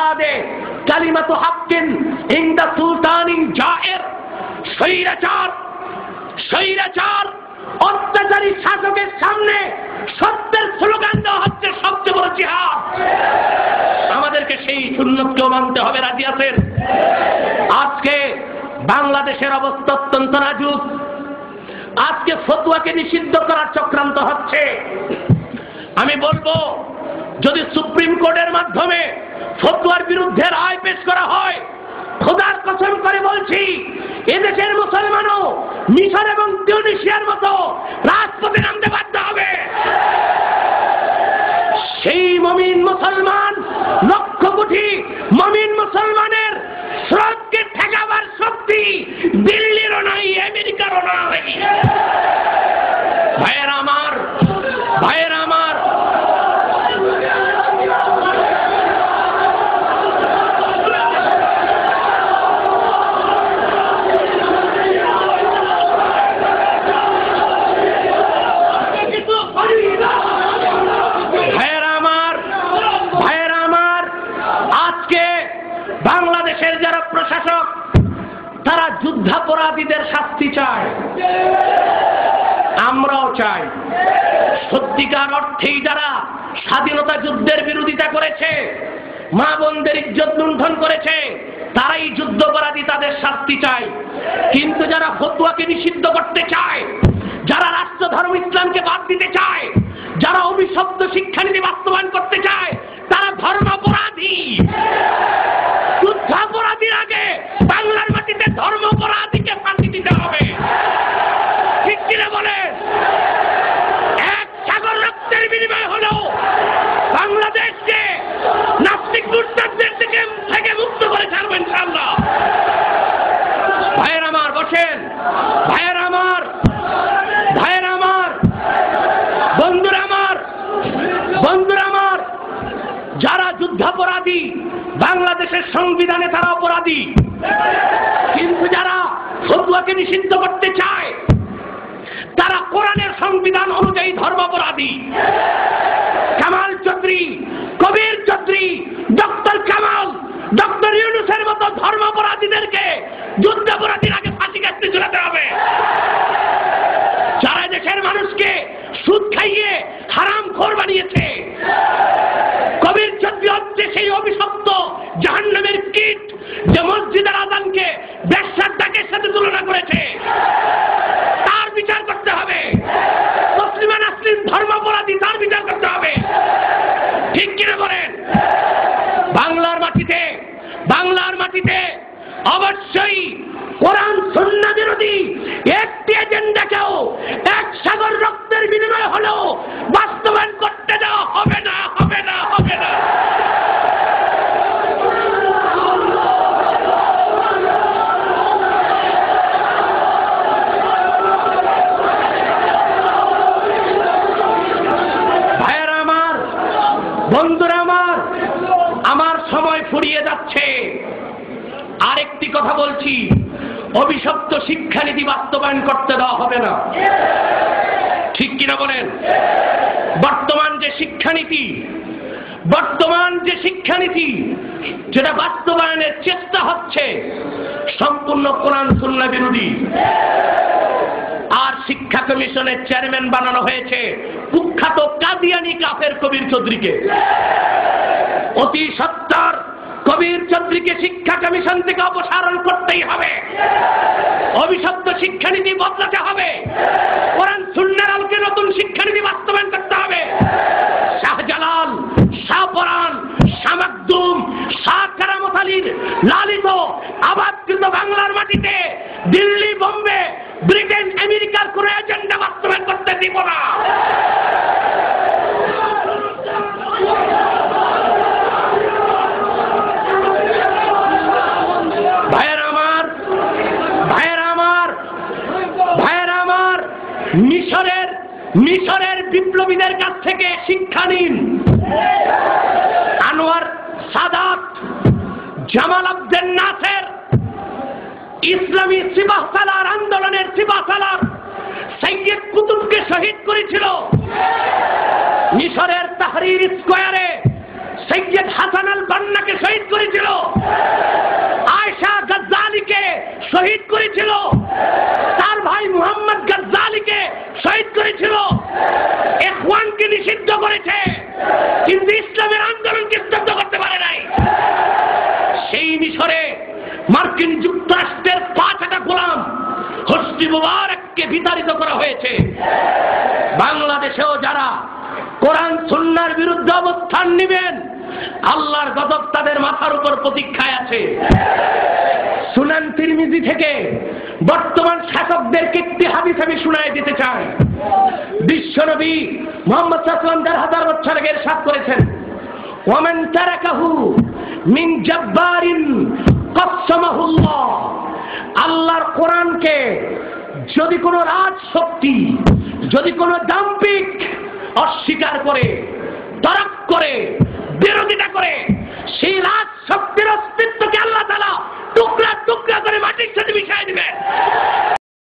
আদে কালিমাতু হাক্কিন ইনদা সুলতানিন জায়ের। স্বৈরাচার অত্যাচারী শাসকের সামনে সত্যের স্লোগান দেওয়া হচ্ছে সবচেয়ে বড় জিহাদ। আমাদেরকে সেই সুন্নতকেও মানতে হবে। রাজি আছেন? আজকে বাংলাদেশের অবস্থা অত্যন্ত নাজুক। আজকে ফতোয়াকে নিষিদ্ধ করার চক্রান্ত হচ্ছে। আমি বলবো, যদি সুপ্রিম কোর্টের মাধ্যমে ফতোয়ার বিরুদ্ধে রায় পেশ করা হয়, খোদার কসম করে বলছি, এদেশের মুসলমানও মিশর এবং তিউনিসিয়ার মতো রাজপথে নামতে বাধ্য হবে। সেই মুমিন মুসলমান, লক্ষ কোটি মুমিন মুসলমানের স্রোতকে ঠেকাবার শক্তি দিল্লিরও নাই, আমেরিকারও নাই। ভাইয়েরা আমার, ভাইয়েরা আমার, বাংলাদেশের যারা প্রশাসক তারা যুদ্ধাপরাধীদের শাস্তি চায়, আমরাও চাই। সত্যিকার অর্থেই যারা স্বাধীনতা যুদ্ধের বিরোধিতা করেছে, মা বোনদের ইজ্জত লুণ্ঠন করেছে, তারাই যুদ্ধাপরাধী, তাদের শাস্তি চাই। কিন্তু যারা ফতোয়াকে নিষিদ্ধ করতে চায়, যারা রাষ্ট্র ধর্ম ইসলামকে বাদ দিতে চায়, যারা অভিশপ্ত শিক্ষানীতি বাস্তবায়ন করতে চায়, তারা ধর্মাপরাধী। যুদ্ধাপরাধীর আগে বাংলার মাটিতে ধর্মাপরাধীকে ফাঁসি দিতে হবে। ঠিক কিনা বলে? এক সাগর রক্তের বিনিময় হলো বাংলাদেশকে নাস্তিক দুর্দারদের থেকে মুক্ত করে ছাড়বো ইনশাআল্লাহ। ভাইয়ের আমার, বসেন। ভাইয়ের আমার, ভাইয়ের আমার, বন্ধুরা আমার, বন্ধুরা আমার, যারা যুদ্ধাপরাধী বাংলাদেশের সংবিধানে তারা অপরাধী, কিন্তু যারা ফতোয়াকে নিষিদ্ধ করতে চায় তারা কোরআনের সংবিধান অনুযায়ী ধর্মাপরাধী। কামাল চৌধুরী, কবির চৌধুরী, ডক্টর কামাল, ডক্টর ইউনূসের মতো ধর্মাপরাধীদেরকে যুদ্ধাপরাধীর আগে ফাঁসি কাটতে ঝুলাতে হবে। যারা দেশের মানুষকে সুদ খাইয়ে হারামখোর বানিয়েছে, কবির চৌধুরী হচ্ছে সেই অভিশপ্ত জাহান্নামের কীট যে মসজিদের আযানকে ব্যবসার ডাকের সাথে তুলনা করেছে। তার বিচার করতে হবে। মুসলিমান আসলিম ধর্মাপরাধী, তার বিচার করতে হবে। ঠিক কিনা বলেন? বাংলার মাটিতে, বাংলার মাটিতে অবশ্যই কোরআন সুন্নাহ বিরোধী একটি এজেন্ডাকেও এক সাগর রক্তের বিনিময় হলেও বাস্তবায়ন করতে দেওয়া হবে না, হবে না, হবে না। ভাইয়েরা আমার, বন্ধুরা আমার, আমার সময় ফুরিয়ে যাচ্ছে। আরেকটি কথা বলছি, অভিশপ্ত শিক্ষানীতি বাস্তবায়ন করতে দেওয়া হবে না। ঠিক কিনা বলেন? বর্তমান যে শিক্ষানীতি যেটা বাস্তবায়নের চেষ্টা হচ্ছে সম্পূর্ণ কোরআন সুন্নাহ বিরোধী। আর শিক্ষা কমিশনের চেয়ারম্যান বানানো হয়েছে কুখ্যাত কাদিয়ানি কাফের কবির চৌধুরীকে। অতি সত্বর কবির চৌধুরীকে শিক্ষা কমিশন থেকে অপসারণ করতেই হবে। অভিশপ্ত শিক্ষানীতি বদলাতে হবে। কোরআন সুন্নাহর আলোকে নতুন শিক্ষানীতি বাস্তবায়ন করতে হবে। শাহজালাল, শাহপরান, শাহ মাকদুম, শাহ কারামত আলীর লালিত আবাদকৃত বাংলার মাটিতে দিল্লি, বোম্বে, ব্রিটেন, আমেরিকার কোনো এজেন্ডা বাস্তবায়ন করতে দিব না। ভাইয়েরা আমার, ভাইয়েরা আমার, ভাইয়েরা আমার, মিশরের বিপ্লবীদের কাছ থেকে শিক্ষা নিন। Anwar Saadat, Jamal Abdel Nasser ইসলামী সিপাহ সালার আন্দোলনের সিপাহ সালার সাইয়্যিদ কুতুবকে শহীদ করেছিল। মিশরের তাহরির স্কয়ারে সৈয়দ হাসান আল বান্নাকে শহীদ করেছিল, আয়েশা গজ্জালিকে শহীদ করেছিল, তার ভাই মুহাম্মদ গজ্জালিকে শহীদ করেছিল, ইখওয়ানকে নিষিদ্ধ করেছে, কিন্তু ইসলামের আন্দোলনকে স্তব্ধ করতে পারে নাই। সেই মিশরে মার্কিন যুক্তরাষ্ট্রের 5টা গোলাম হোসনি মুবারককে বিতাড়িত করা হয়েছে। বাংলাদেশেও যারা কোরআন সুন্নাহর বিরুদ্ধে অবস্থান নেবেন, আল্লাহর গজব তাদের মাথার উপর প্রতীক্ষায় আছে। সুনান তিরমিজি থেকে বর্তমান শাসকদেরকে একটি হাদিস আমি শুনায় দিতে চাই। বিশ্বনবী মুহাম্মদ সাল্লাল্লাহু আলাইহি ওয়াসাল্লাম 1000 বছর আগে ইরশাদ করেছেন, ওয়ামান তারাকাহু মিন জাব্বারিন কাসসামাহুল্লাহ। আল্লাহর কোরআনকে যদি কোনো রাজশক্তি, যদি কোনো দাম্ভিক অস্বীকার করে, তরক করে, বিরোধিতা করে, সেই রাজ